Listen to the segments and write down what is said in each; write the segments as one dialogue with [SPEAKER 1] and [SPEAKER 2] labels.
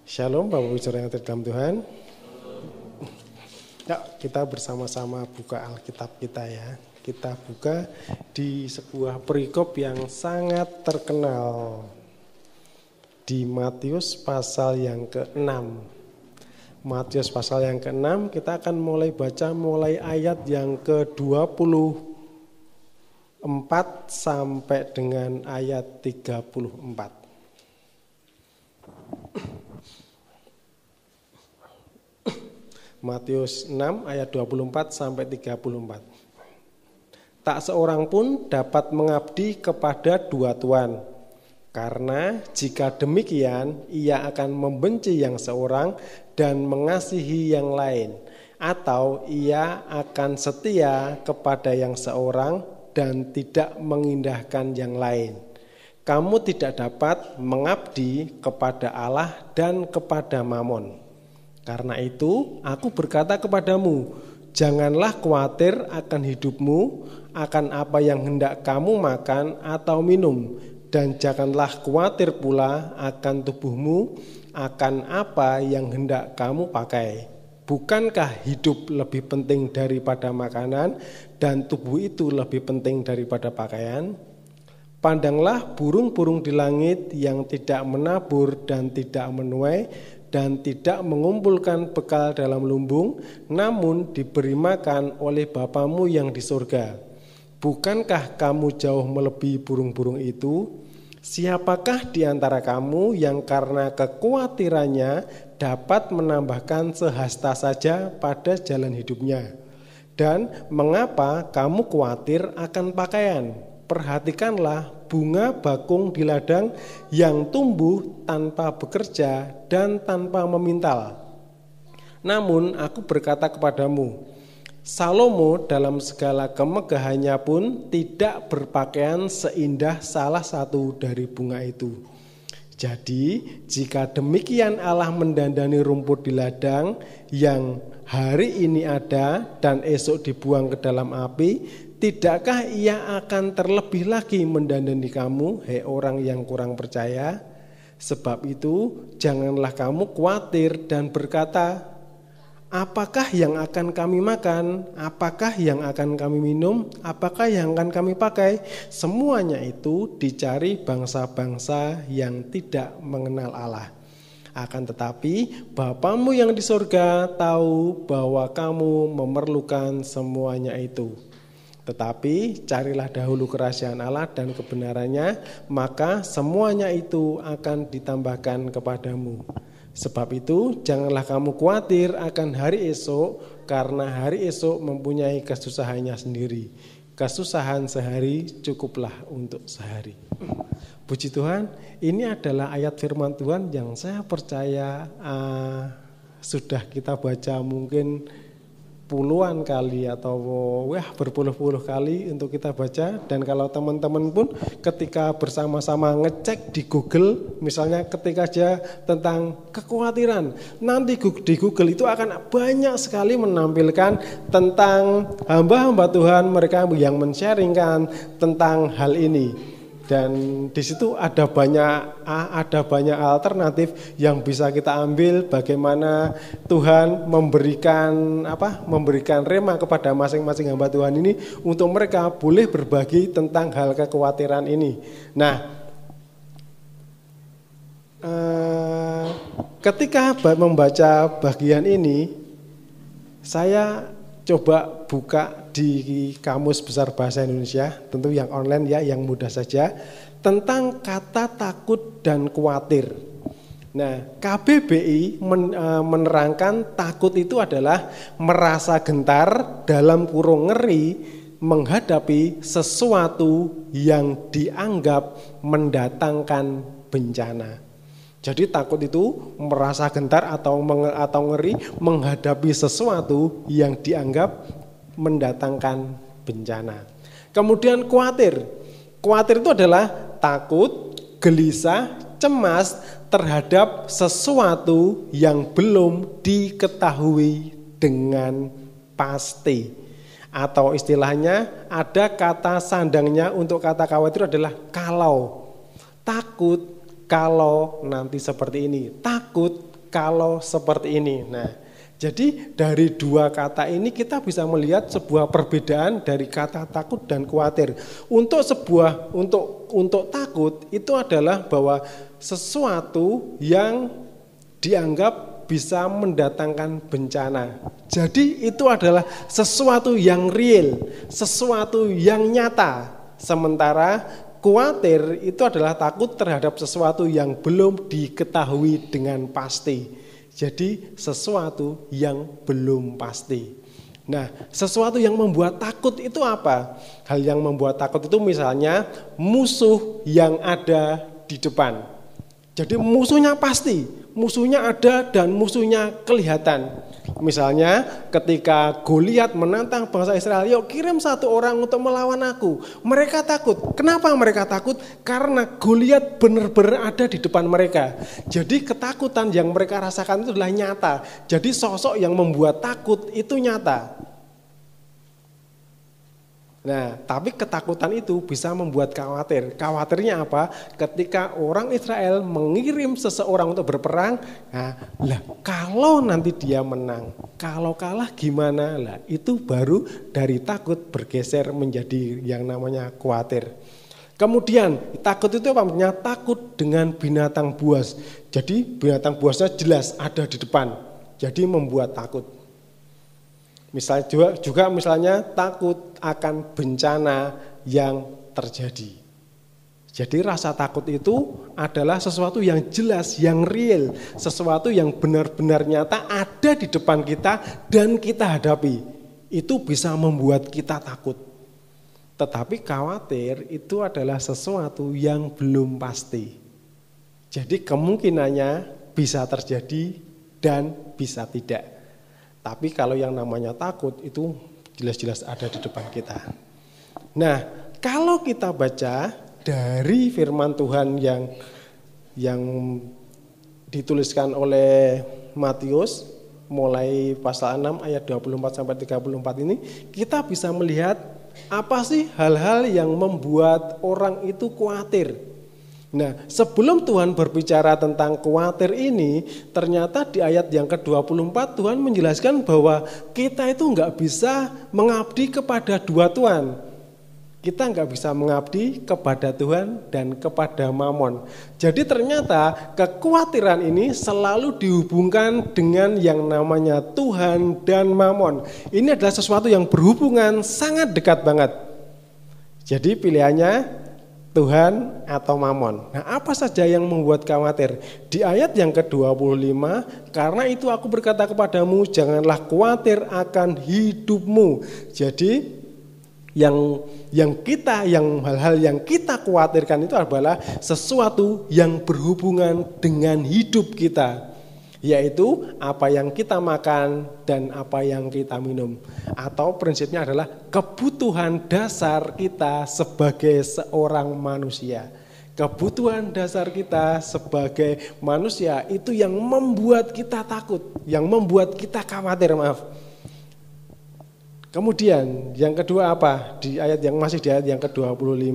[SPEAKER 1] Shalom Bapak Ibu Saudara yang terdalam Tuhan. Ya, kita bersama-sama buka Alkitab kita ya. Kita buka di sebuah perikop yang sangat terkenal di Matius pasal yang ke-6. Matius pasal yang ke-6 kita akan mulai baca mulai ayat yang ke-24 sampai dengan ayat 34. Matius 6 ayat 24 sampai 34. Tak seorang pun dapat mengabdi kepada dua tuan, karena jika demikian ia akan membenci yang seorang dan mengasihi yang lain, atau ia akan setia kepada yang seorang dan tidak mengindahkan yang lain. Kamu tidak dapat mengabdi kepada Allah dan kepada Mamon. Karena itu, aku berkata kepadamu, janganlah khawatir akan hidupmu, akan apa yang hendak kamu makan atau minum, dan janganlah khawatir pula akan tubuhmu, akan apa yang hendak kamu pakai. Bukankah hidup lebih penting daripada makanan, dan tubuh itu lebih penting daripada pakaian? Pandanglah burung-burung di langit yang tidak menabur dan tidak menuai, dan tidak mengumpulkan bekal dalam lumbung, namun diberi makan oleh Bapamu yang di surga. Bukankah kamu jauh melebihi burung-burung itu? Siapakah di antara kamu yang karena kekhawatirannya dapat menambahkan sehasta saja pada jalan hidupnya? Dan mengapa kamu khawatir akan pakaian? Perhatikanlah bunga bakung di ladang yang tumbuh tanpa bekerja dan tanpa memintal. Namun aku berkata kepadamu, Salomo dalam segala kemegahannya pun tidak berpakaian seindah salah satu dari bunga itu. Jadi jika demikian Allah mendandani rumput di ladang yang hari ini ada dan esok dibuang ke dalam api, tidakkah ia akan terlebih lagi mendandani kamu, hei orang yang kurang percaya? Sebab itu janganlah kamu khawatir dan berkata, apakah yang akan kami makan? Apakah yang akan kami minum? Apakah yang akan kami pakai? Semuanya itu dicari bangsa-bangsa yang tidak mengenal Allah. Akan tetapi Bapamu yang di surga tahu bahwa kamu memerlukan semuanya itu. Tetapi carilah dahulu kerajaan Allah dan kebenarannya, maka semuanya itu akan ditambahkan kepadamu. Sebab itu janganlah kamu khawatir akan hari esok, karena hari esok mempunyai kesusahannya sendiri. Kesusahan sehari cukuplah untuk sehari. Puji Tuhan, ini adalah ayat firman Tuhan yang saya percaya sudah kita baca mungkin puluhan kali atau berpuluh-puluh kali untuk kita baca. Dan kalau teman-teman pun ketika bersama-sama ngecek di Google, misalnya ketik aja tentang kekhawatiran, nanti di Google itu akan banyak sekali menampilkan tentang hamba-hamba Tuhan, mereka yang men-sharingkan tentang hal ini. Dan di situ ada banyak alternatif yang bisa kita ambil, bagaimana Tuhan memberikan rema kepada masing-masing hamba Tuhan ini untuk mereka boleh berbagi tentang hal kekhawatiran ini. Nah, ketika membaca bagian ini, saya coba buka di Kamus Besar Bahasa Indonesia, tentu yang online ya, yang mudah saja, tentang kata takut dan khawatir. Nah, KBBI menerangkan takut itu adalah merasa gentar dalam kurung ngeri menghadapi sesuatu yang dianggap mendatangkan bencana. Jadi takut itu merasa gentar atau ngeri menghadapi sesuatu yang dianggap mendatangkan bencana. Kemudian khawatir. Khawatir itu adalah takut, gelisah, cemas terhadap sesuatu yang belum diketahui dengan pasti. Atau istilahnya ada kata sandangnya untuk kata khawatir adalah kalau. Takut kalau nanti seperti ini, takut kalau seperti ini. Nah, jadi dari dua kata ini kita bisa melihat sebuah perbedaan dari kata takut dan khawatir. Untuk takut itu adalah bahwa sesuatu yang dianggap bisa mendatangkan bencana. Jadi itu adalah sesuatu yang real, sesuatu yang nyata. Sementara khawatir itu adalah takut terhadap sesuatu yang belum diketahui dengan pasti. Jadi sesuatu yang belum pasti. Nah, sesuatu yang membuat takut itu apa? Hal yang membuat takut itu misalnya musuh yang ada di depan. Jadi musuhnya pasti, musuhnya ada dan musuhnya kelihatan. Misalnya ketika Goliat menantang bangsa Israel, yuk kirim satu orang untuk melawan aku. Mereka takut. Kenapa mereka takut? Karena Goliat benar-benar ada di depan mereka. Jadi ketakutan yang mereka rasakan itu adalah nyata. Jadi sosok yang membuat takut itu nyata. Nah, tapi ketakutan itu bisa membuat khawatir. Khawatirnya apa? Ketika orang Israel mengirim seseorang untuk berperang, kalau nanti dia menang, kalau kalah gimana? Lah, itu baru dari takut bergeser menjadi yang namanya khawatir. Kemudian takut itu apa? Takut dengan binatang buas. Jadi binatang buasnya jelas ada di depan. Jadi membuat takut. Misalnya takut akan bencana yang terjadi. Jadi rasa takut itu adalah sesuatu yang jelas, yang real, sesuatu yang benar-benar nyata ada di depan kita dan kita hadapi. Itu bisa membuat kita takut. Tetapi khawatir itu adalah sesuatu yang belum pasti. Jadi kemungkinannya bisa terjadi dan bisa tidak. Tapi kalau yang namanya takut itu jelas-jelas ada di depan kita. Nah, kalau kita baca dari firman Tuhan yang dituliskan oleh Matius mulai pasal 6 ayat 24 sampai 34 ini, kita bisa melihat apa sih hal-hal yang membuat orang itu khawatir. Nah, sebelum Tuhan berbicara tentang khawatir ini, ternyata di ayat yang ke-24 Tuhan menjelaskan bahwa kita itu enggak bisa mengabdi kepada dua Tuhan. Kita enggak bisa mengabdi kepada Tuhan dan kepada Mamon. Jadi ternyata kekhawatiran ini selalu dihubungkan dengan yang namanya Tuhan dan Mamon. Ini adalah sesuatu yang berhubungan sangat dekat banget. Jadi pilihannya Tuhan atau Mamon. Nah, apa saja yang membuat khawatir? Di ayat yang ke-25, karena itu aku berkata kepadamu, janganlah khawatir akan hidupmu. Jadi hal-hal yang kita khawatirkan itu adalah sesuatu yang berhubungan dengan hidup kita, yaitu apa yang kita makan dan apa yang kita minum. Atau prinsipnya adalah kebutuhan dasar kita sebagai seorang manusia. Kebutuhan dasar kita sebagai manusia itu yang membuat kita takut, yang membuat kita khawatir, Kemudian yang kedua apa? Di ayat yang ke-25,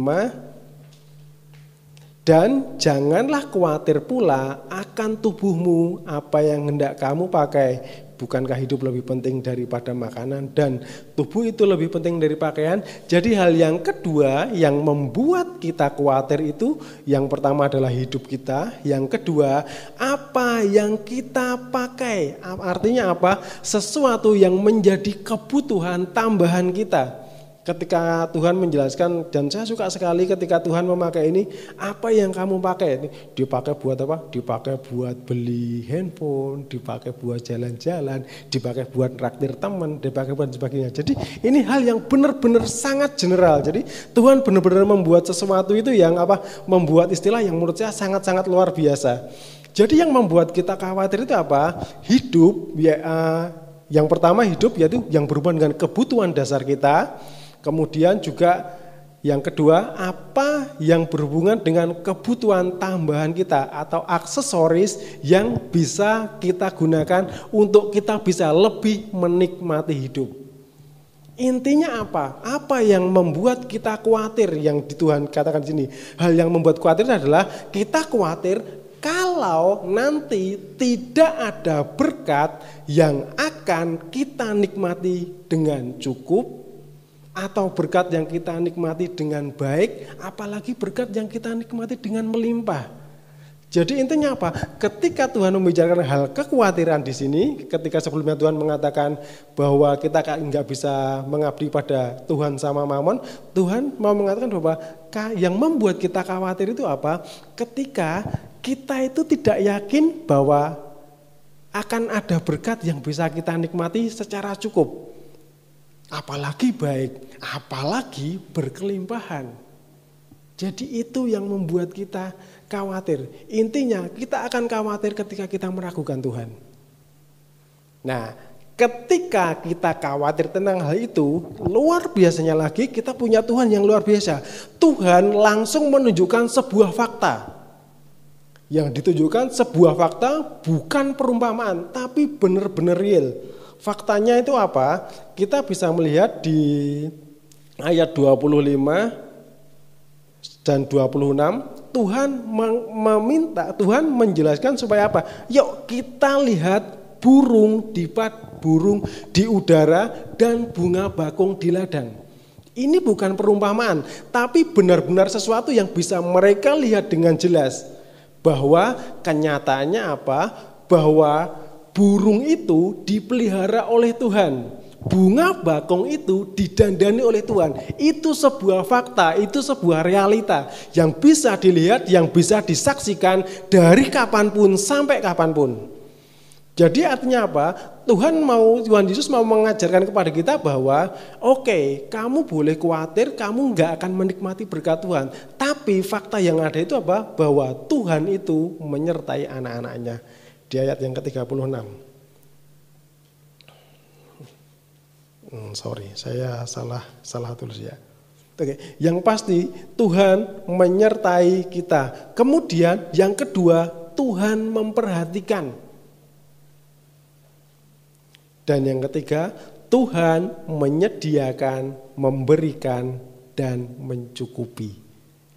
[SPEAKER 1] dan janganlah khawatir pula akan tubuhmu, apa yang hendak kamu pakai. Bukankah hidup lebih penting daripada makanan dan tubuh itu lebih penting dari pakaian? Jadi hal yang kedua yang membuat kita khawatir itu, yang pertama adalah hidup kita, yang kedua apa yang kita pakai. Artinya apa? Sesuatu yang menjadi kebutuhan tambahan kita. Ketika Tuhan menjelaskan, dan saya suka sekali ketika Tuhan memakai ini, apa yang kamu pakai? Dipakai buat apa? Dipakai buat beli handphone, dipakai buat jalan-jalan, dipakai buat traktir teman, dipakai buat sebagainya. Jadi ini hal yang benar-benar sangat general. Jadi Tuhan benar-benar membuat sesuatu itu yang membuat istilah yang menurut saya sangat-sangat luar biasa. Jadi yang membuat kita khawatir itu apa? Hidup, yang pertama hidup yaitu yang berhubungan dengan kebutuhan dasar kita. Kemudian juga yang kedua, apa yang berhubungan dengan kebutuhan tambahan kita atau aksesoris yang bisa kita gunakan untuk kita bisa lebih menikmati hidup. Intinya apa? Apa yang membuat kita khawatir yang di Tuhan katakan di sini? Hal yang membuat khawatir adalah kita khawatir Kalau nanti tidak ada berkat yang akan kita nikmati dengan cukup, atau berkat yang kita nikmati dengan baik, apalagi berkat yang kita nikmati dengan melimpah. Jadi intinya apa? Ketika Tuhan membicarakan hal kekhawatiran di sini, ketika sebelumnya Tuhan mengatakan bahwa kita nggak bisa mengabdi pada Tuhan sama Mamon, Tuhan mau mengatakan bahwa yang membuat kita khawatir itu apa? Ketika kita itu tidak yakin bahwa akan ada berkat yang bisa kita nikmati secara cukup. Apalagi baik, apalagi berkelimpahan. Jadi itu yang membuat kita khawatir. Intinya kita akan khawatir ketika kita meragukan Tuhan. Nah, ketika kita khawatir tentang hal itu, luar biasanya lagi kita punya Tuhan yang luar biasa. Tuhan langsung menunjukkan sebuah fakta. Yang ditunjukkan sebuah fakta bukan perumpamaan, tapi benar-benar real. Faktanya itu apa? Kita bisa melihat di ayat 25 dan 26, Tuhan menjelaskan supaya apa? Yuk kita lihat burung di udara dan bunga bakung di ladang. Ini bukan perumpamaan, tapi benar-benar sesuatu yang bisa mereka lihat dengan jelas. Bahwa kenyataannya apa? Bahwa burung itu dipelihara oleh Tuhan. Bunga bakung itu didandani oleh Tuhan. Itu sebuah fakta, itu sebuah realita yang bisa dilihat, yang bisa disaksikan dari kapanpun sampai kapanpun. Jadi artinya apa? Tuhan Yesus mau mengajarkan kepada kita bahwa oke, kamu boleh khawatir, kamu nggak akan menikmati berkat Tuhan. Tapi fakta yang ada itu apa? Bahwa Tuhan itu menyertai anak-anaknya. Di ayat yang ke-36. Saya salah tulis ya. Oke, yang pasti Tuhan menyertai kita. Kemudian yang kedua, Tuhan memperhatikan. Dan yang ketiga, Tuhan menyediakan, memberikan, dan mencukupi.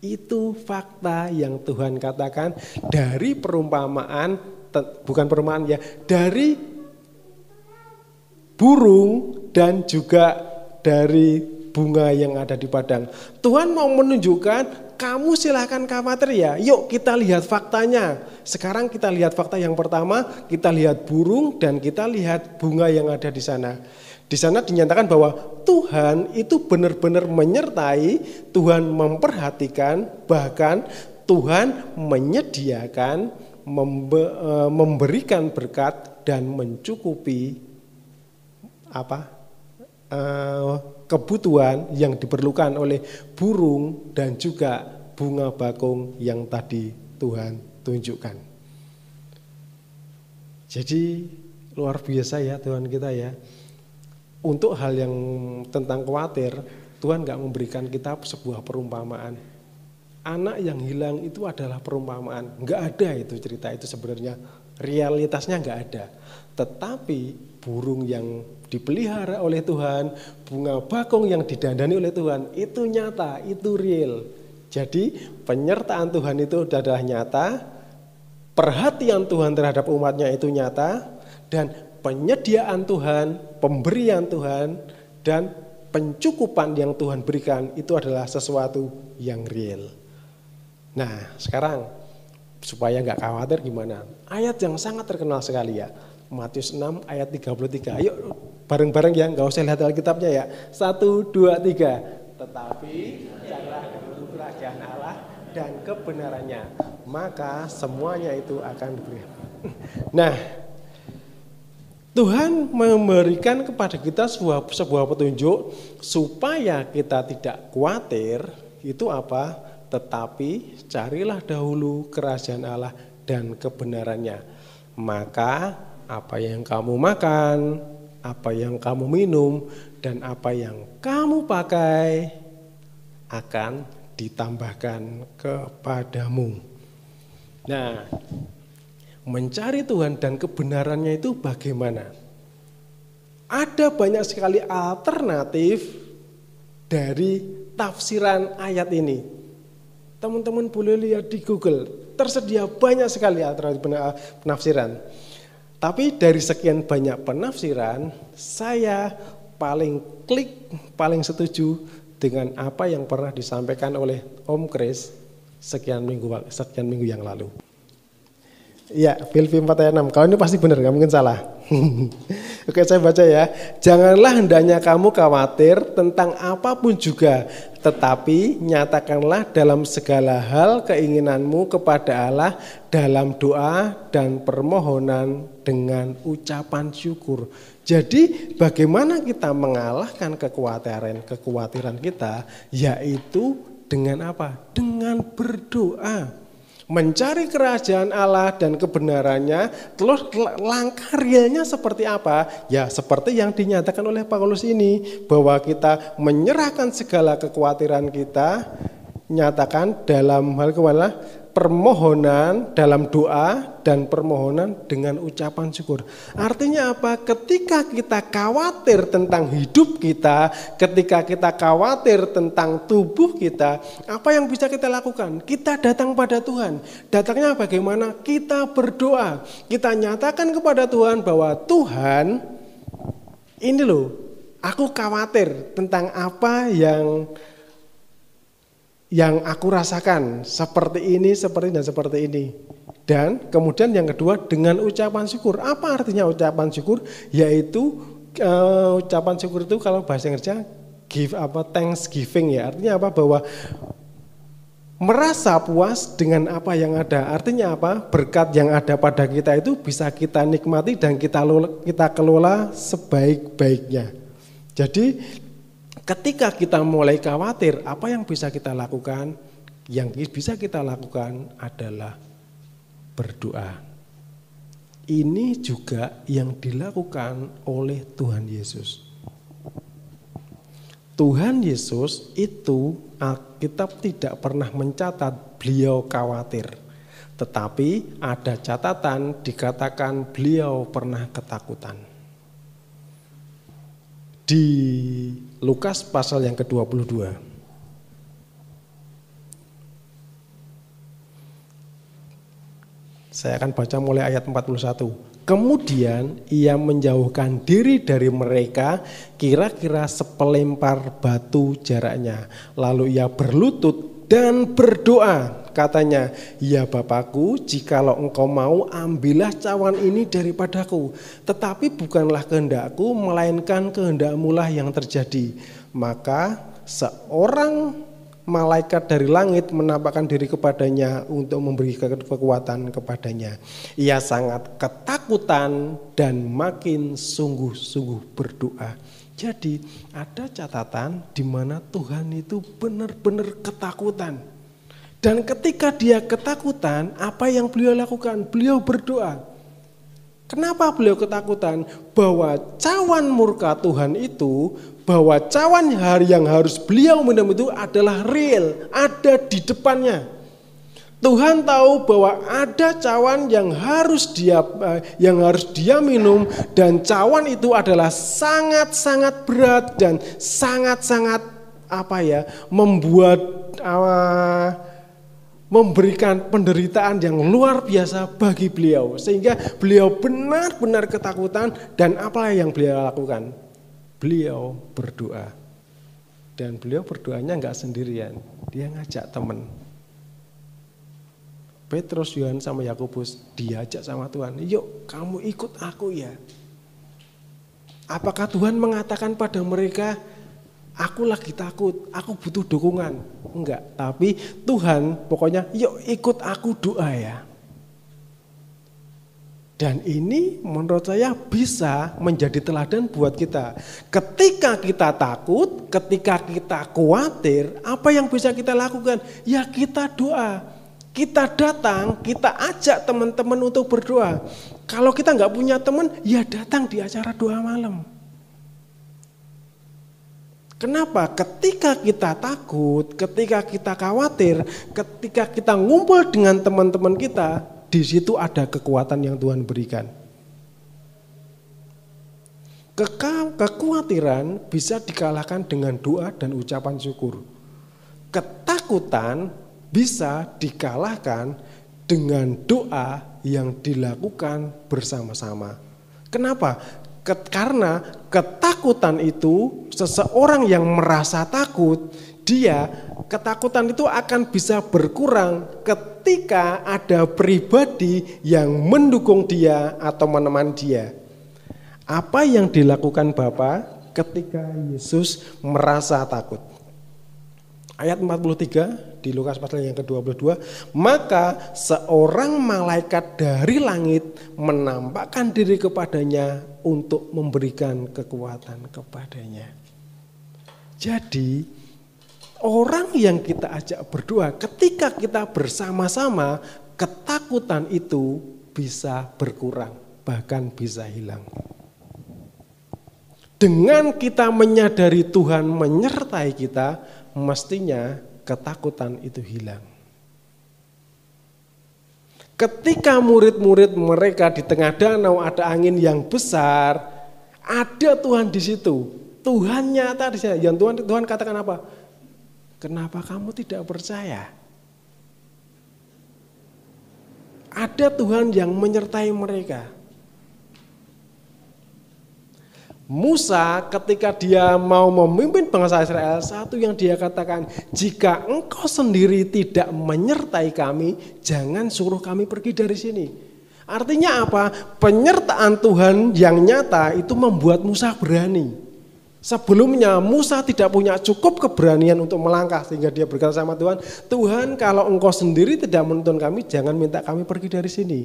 [SPEAKER 1] Itu fakta yang Tuhan katakan dari perumpamaan, bukan perumpamaan ya, dari burung dan juga dari bunga yang ada di padang. Tuhan mau menunjukkan, kamu silahkan khawatir ya. Yuk kita lihat faktanya. Sekarang kita lihat fakta yang pertama, kita lihat burung dan kita lihat bunga yang ada di sana. Di sana dinyatakan bahwa Tuhan itu benar-benar menyertai, Tuhan memperhatikan, bahkan Tuhan menyediakan, memberikan berkat dan mencukupi kebutuhan yang diperlukan oleh burung dan juga bunga bakung yang tadi Tuhan tunjukkan. Jadi luar biasa ya Tuhan kita ya. Untuk hal yang tentang khawatir, Tuhan gak memberikan kita sebuah perumpamaan. Anak yang hilang itu adalah perumpamaan. Gak ada itu cerita itu sebenarnya. Realitasnya gak ada. Tetapi burung yang dipelihara oleh Tuhan, bunga bakung yang didandani oleh Tuhan, itu nyata, itu real. Jadi penyertaan Tuhan itu adalah nyata, perhatian Tuhan terhadap umatnya itu nyata, dan penyediaan Tuhan, pemberian Tuhan, dan pencukupan yang Tuhan berikan itu adalah sesuatu yang real. Nah sekarang supaya gak khawatir gimana? Ayat yang sangat terkenal sekali ya. Matius 6 ayat 33. Ayo bareng-bareng ya, enggak usah lihat Alkitabnya ya. 1, 2, 3. Tetapi carilah dahulu kerajaan Allah dan kebenarannya, maka semuanya itu akan diberikan. Nah, Tuhan memberikan kepada kita sebuah petunjuk supaya kita tidak khawatir. Itu apa? Tetapi carilah dahulu kerajaan Allah dan kebenarannya, maka apa yang kamu makan, apa yang kamu minum, dan apa yang kamu pakai akan ditambahkan kepadamu. Nah, mencari Tuhan dan kebenarannya itu bagaimana? Ada banyak sekali alternatif dari tafsiran ayat ini. Teman-teman boleh lihat di Google. tersedia banyak sekali alternatif penafsiran. Tapi dari sekian banyak penafsiran, saya paling setuju dengan apa yang pernah disampaikan oleh Om Kris sekian minggu yang lalu. Ya, Filipi 4 ayat 6. Kalau ini pasti benar, nggak mungkin salah. Oke, saya baca ya. Janganlah hendaknya kamu khawatir tentang apapun juga, tetapi nyatakanlah dalam segala hal keinginanmu kepada Allah dalam doa dan permohonan dengan ucapan syukur. Jadi bagaimana kita mengalahkan kekhawatiran kita, yaitu dengan apa? Dengan berdoa. Mencari kerajaan Allah dan kebenarannya, terus langkah realnya seperti apa? Ya seperti yang dinyatakan oleh Paulus ini, bahwa kita menyerahkan segala kekhawatiran kita, nyatakan dalam hal kemana? Permohonan, dalam doa dan permohonan dengan ucapan syukur. Artinya apa? Ketika kita khawatir tentang hidup kita, ketika kita khawatir tentang tubuh kita, apa yang bisa kita lakukan? Kita datang pada Tuhan. Datangnya bagaimana? Kita berdoa. Kita nyatakan kepada Tuhan bahwa Tuhan, ini loh, aku khawatir tentang apa yang aku rasakan, seperti ini, dan seperti ini. Dan kemudian yang kedua dengan ucapan syukur. Apa artinya ucapan syukur? Yaitu ucapan syukur itu kalau bahasa Inggrisnya thanksgiving ya. Artinya apa? Bahwa merasa puas dengan apa yang ada. Artinya apa? Berkat yang ada pada kita itu bisa kita nikmati dan kita kelola sebaik-baiknya. Jadi ketika kita mulai khawatir, apa yang bisa kita lakukan? Yang bisa kita lakukan adalah berdoa. Ini juga yang dilakukan oleh Tuhan Yesus. Tuhan Yesus itu Alkitab tidak pernah mencatat beliau khawatir. Tetapi ada catatan dikatakan beliau pernah ketakutan. Di Lukas pasal yang ke-22. Saya akan baca mulai ayat 41. Kemudian ia menjauhkan diri dari mereka kira-kira sepelempar batu jaraknya. Lalu ia berlutut dan berdoa. Katanya, ya Bapakku, jikalau engkau mau ambillah cawan ini daripadaku. Tetapi bukanlah kehendakku, melainkan kehendakmu lah yang terjadi. Maka seorang malaikat dari langit menampakkan diri kepadanya untuk memberi kekuatan kepadanya. Ia sangat ketakutan dan makin sungguh-sungguh berdoa. Jadi ada catatan di mana Tuhan itu benar-benar ketakutan. Dan ketika dia ketakutan, apa yang beliau lakukan? Beliau berdoa. Kenapa beliau ketakutan? Bahwa cawan murka Tuhan itu, bahwa cawan yang harus beliau minum itu adalah real, ada di depannya. Tuhan tahu bahwa ada cawan yang harus dia minum, dan cawan itu adalah sangat-sangat berat dan sangat-sangat memberikan penderitaan yang luar biasa bagi beliau, sehingga beliau benar-benar ketakutan. Dan apa yang beliau lakukan? Beliau berdoa. Dan beliau berdoanya enggak sendirian, dia ngajak teman. Petrus, Yohanes sama Yakobus diajak sama Tuhan. Yuk kamu ikut aku ya. Apakah Tuhan mengatakan pada mereka, aku lagi takut, aku butuh dukungan? Enggak, tapi Tuhan pokoknya yuk ikut aku doa ya. Dan ini menurut saya bisa menjadi teladan buat kita. Ketika kita takut, ketika kita khawatir, apa yang bisa kita lakukan? Ya kita doa. Kita datang, kita ajak teman-teman untuk berdoa. Kalau kita nggak punya teman, ya datang di acara doa malam. Kenapa? Ketika kita takut, ketika kita khawatir, ketika kita ngumpul dengan teman-teman kita, di situ ada kekuatan yang Tuhan berikan. Kekhawatiran bisa dikalahkan dengan doa dan ucapan syukur. Ketakutan bisa dikalahkan dengan doa yang dilakukan bersama-sama. Kenapa? Karena ketakutan itu, seseorang yang merasa takut, ketakutan itu akan bisa berkurang ketika ada pribadi yang mendukung dia atau menemani dia. Apa yang dilakukan Bapa ketika Yesus merasa takut? Ayat 43 di Lukas pasal yang ke-22, maka seorang malaikat dari langit menampakkan diri kepadanya untuk memberikan kekuatan kepadanya. Jadi orang yang kita ajak berdoa, ketika kita bersama-sama, ketakutan itu bisa berkurang, bahkan bisa hilang. Dengan kita menyadari Tuhan menyertai kita, mestinya ketakutan itu hilang. Ketika murid-murid mereka di tengah danau ada angin yang besar, ada Tuhan di situ. Tuhan nyata di sana. Yang Tuhan katakan apa? Kenapa kamu tidak percaya? Ada Tuhan yang menyertai mereka. Musa ketika dia mau memimpin bangsa Israel, satu yang dia katakan, jika engkau sendiri tidak menyertai kami, jangan suruh kami pergi dari sini. Artinya apa? Penyertaan Tuhan yang nyata itu membuat Musa berani. Sebelumnya Musa tidak punya cukup keberanian untuk melangkah, sehingga dia berkata sama Tuhan, Tuhan kalau engkau sendiri tidak menuntun kami, jangan minta kami pergi dari sini.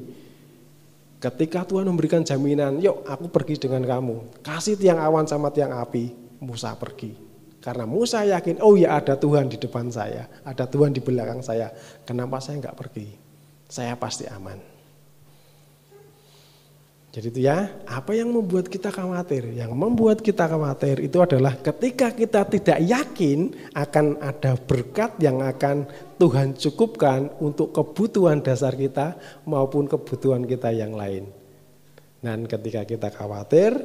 [SPEAKER 1] Ketika Tuhan memberikan jaminan, yuk aku pergi dengan kamu. Kasih tiang awan sama tiang api, Musa pergi. Karena Musa yakin, oh ya ada Tuhan di depan saya, ada Tuhan di belakang saya. Kenapa saya enggak pergi? Saya pasti aman. Jadi itu ya, apa yang membuat kita khawatir? Yang membuat kita khawatir itu adalah ketika kita tidak yakin akan ada berkat yang akan Tuhan cukupkan untuk kebutuhan dasar kita maupun kebutuhan kita yang lain. Dan ketika kita khawatir,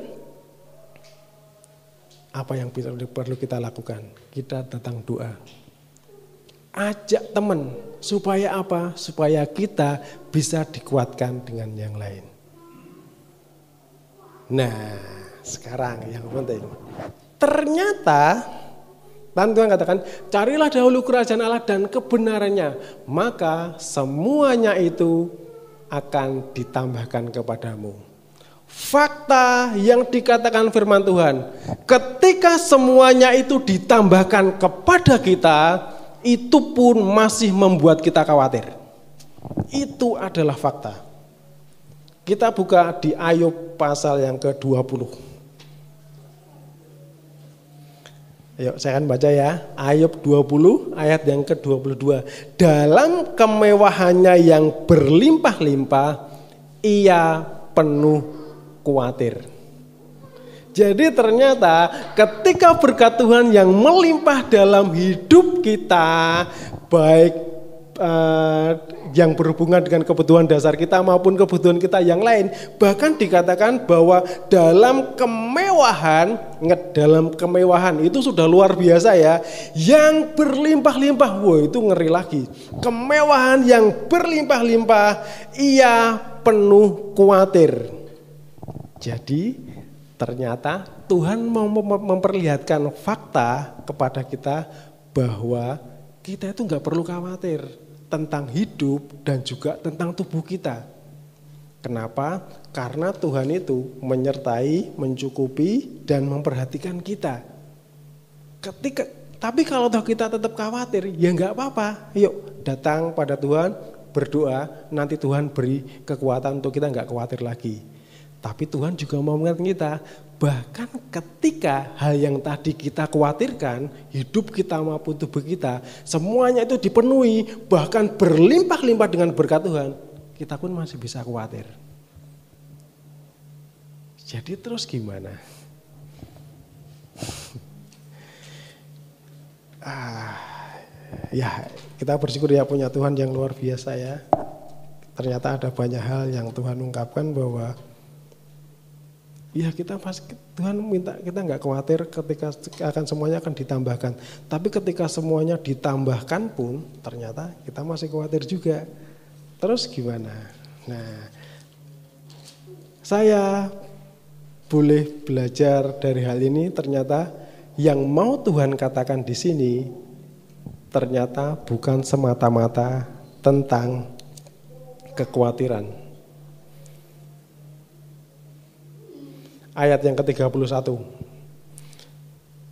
[SPEAKER 1] apa yang perlu kita lakukan? Kita datang doa. Ajak teman, supaya apa? Supaya kita bisa dikuatkan dengan yang lain. Nah, sekarang yang penting. Ternyata Tuhan katakan, carilah dahulu kerajaan Allah dan kebenarannya, maka semuanya itu akan ditambahkan kepadamu. Fakta yang dikatakan firman Tuhan, ketika semuanya itu ditambahkan kepada kita, itu pun masih membuat kita khawatir. Itu adalah fakta. Kita buka di Ayub pasal yang ke-20. Ayo saya akan baca ya. Ayub 20 ayat yang ke-22. Dalam kemewahannya yang berlimpah-limpah, ia penuh khawatir. Jadi ternyata ketika berkat Tuhan yang melimpah dalam hidup kita, baik yang berhubungan dengan kebutuhan dasar kita maupun kebutuhan kita yang lain, bahkan dikatakan bahwa dalam kemewahan itu sudah luar biasa ya, yang berlimpah-limpah, wah itu ngeri lagi. Kemewahan yang berlimpah-limpah, ia penuh khawatir. Jadi ternyata Tuhan mau memperlihatkan fakta kepada kita bahwa kita itu nggak perlu khawatir tentang hidup dan juga tentang tubuh kita. Kenapa? Karena Tuhan itu menyertai, mencukupi, dan memperhatikan kita. Tapi kalau kita tetap khawatir, ya nggak apa-apa. Yuk datang pada Tuhan, berdoa, nanti Tuhan beri kekuatan untuk kita nggak khawatir lagi. Tapi Tuhan juga mau mengingatkan kita, bahkan ketika hal yang tadi kita khawatirkan, hidup kita maupun tubuh kita, semuanya itu dipenuhi, bahkan berlimpah-limpah dengan berkat Tuhan, kita pun masih bisa khawatir. Jadi terus gimana? Ya kita bersyukur ya punya Tuhan yang luar biasa ya. Ternyata ada banyak hal yang Tuhan ungkapkan bahwa ya Tuhan minta kita nggak khawatir ketika semuanya akan ditambahkan. Tapi ketika semuanya ditambahkan pun ternyata kita masih khawatir juga. Terus gimana? Nah, saya boleh belajar dari hal ini, ternyata yang mau Tuhan katakan di sini ternyata bukan semata-mata tentang kekhawatiran. Ayat yang ke-31.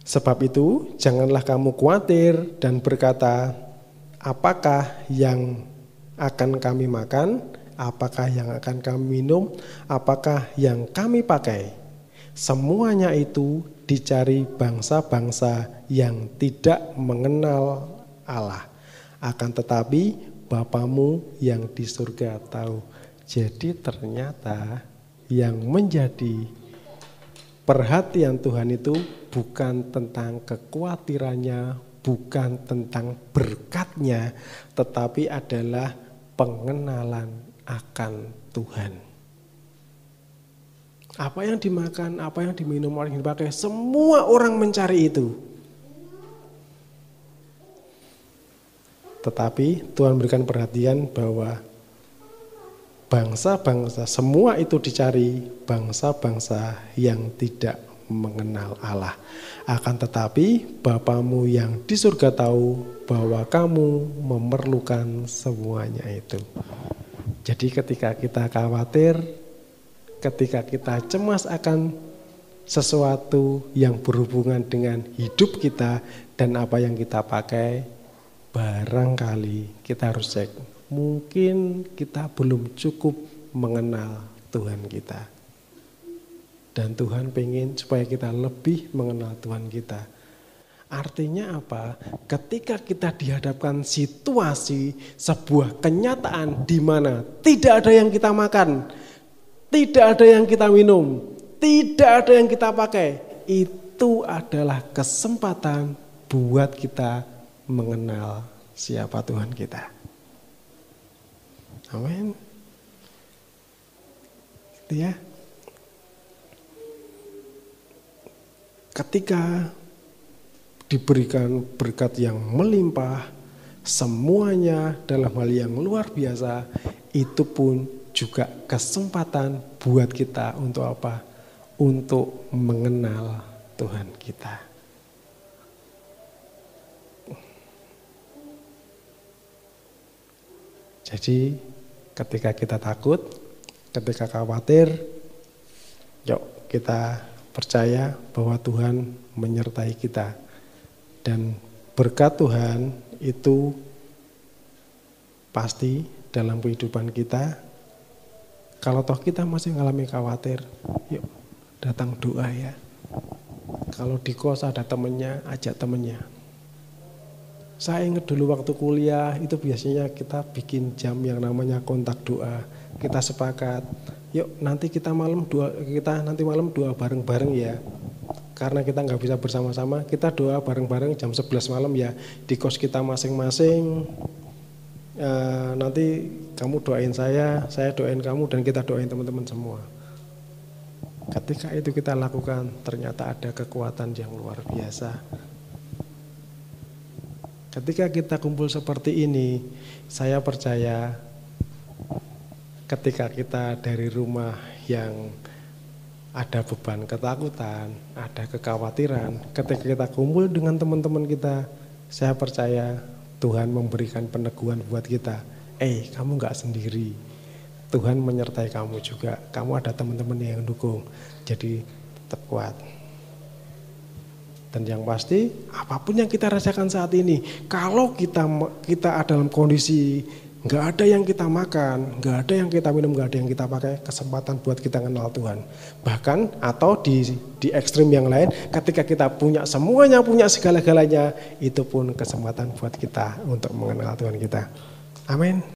[SPEAKER 1] Sebab itu janganlah kamu khawatir dan berkata, apakah yang akan kami makan? Apakah yang akan kami minum? Apakah yang kami pakai? Semuanya itu dicari bangsa-bangsa yang tidak mengenal Allah. Akan tetapi Bapamu yang di surga tahu. Jadi ternyata yang menjadi perhatian Tuhan itu bukan tentang kekhawatirannya, bukan tentang berkatnya, tetapi adalah pengenalan akan Tuhan. Apa yang dimakan, apa yang diminum, apa yang dipakai, semua orang mencari itu. Tetapi Tuhan berikan perhatian bahwa bangsa-bangsa, semua itu dicari bangsa-bangsa yang tidak mengenal Allah. Akan tetapi Bapamu yang di surga tahu bahwa kamu memerlukan semuanya itu. Jadi ketika kita khawatir, ketika kita cemas akan sesuatu yang berhubungan dengan hidup kita dan apa yang kita pakai, barangkali kita harus cek. Mungkin kita belum cukup mengenal Tuhan kita. Dan Tuhan pengen supaya kita lebih mengenal Tuhan kita. Artinya apa? Ketika kita dihadapkan situasi, sebuah kenyataan di mana tidak ada yang kita makan, tidak ada yang kita minum, tidak ada yang kita pakai, itu adalah kesempatan buat kita mengenal siapa Tuhan kita. Amin. Gitu ya. Ketika diberikan berkat yang melimpah, semuanya dalam hal yang luar biasa, itu pun juga kesempatan buat kita untuk apa? Untuk mengenal Tuhan kita. Jadi ketika kita takut, ketika khawatir, yuk kita percaya bahwa Tuhan menyertai kita. Dan berkat Tuhan itu pasti dalam kehidupan kita. Kalau toh kita masih mengalami khawatir, yuk datang doa ya. Kalau di kos ada temennya, ajak temennya. Saya ingat dulu waktu kuliah itu biasanya kita bikin jam yang namanya kontak doa. Kita sepakat, yuk nanti malam doa bareng-bareng ya. Karena kita nggak bisa bersama-sama, kita doa bareng-bareng jam 11 malam ya. Di kos kita masing-masing, nanti kamu doain saya doain kamu, dan kita doain teman-teman semua. Ketika itu kita lakukan, ternyata ada kekuatan yang luar biasa. Ketika kita kumpul seperti ini, saya percaya ketika kita dari rumah yang ada beban ketakutan, ada kekhawatiran, ketika kita kumpul dengan teman-teman kita, saya percaya Tuhan memberikan peneguhan buat kita. Kamu gak sendiri, Tuhan menyertai kamu juga, kamu ada teman-teman yang dukung, jadi tetap kuat. Dan yang pasti, apapun yang kita rasakan saat ini, kalau kita dalam kondisi gak ada yang kita makan, gak ada yang kita minum, gak ada yang kita pakai, kesempatan buat kita kenal Tuhan. Bahkan atau di ekstrim yang lain, ketika kita punya semuanya, punya segala-galanya, itu pun kesempatan buat kita untuk mengenal Tuhan kita. Amin.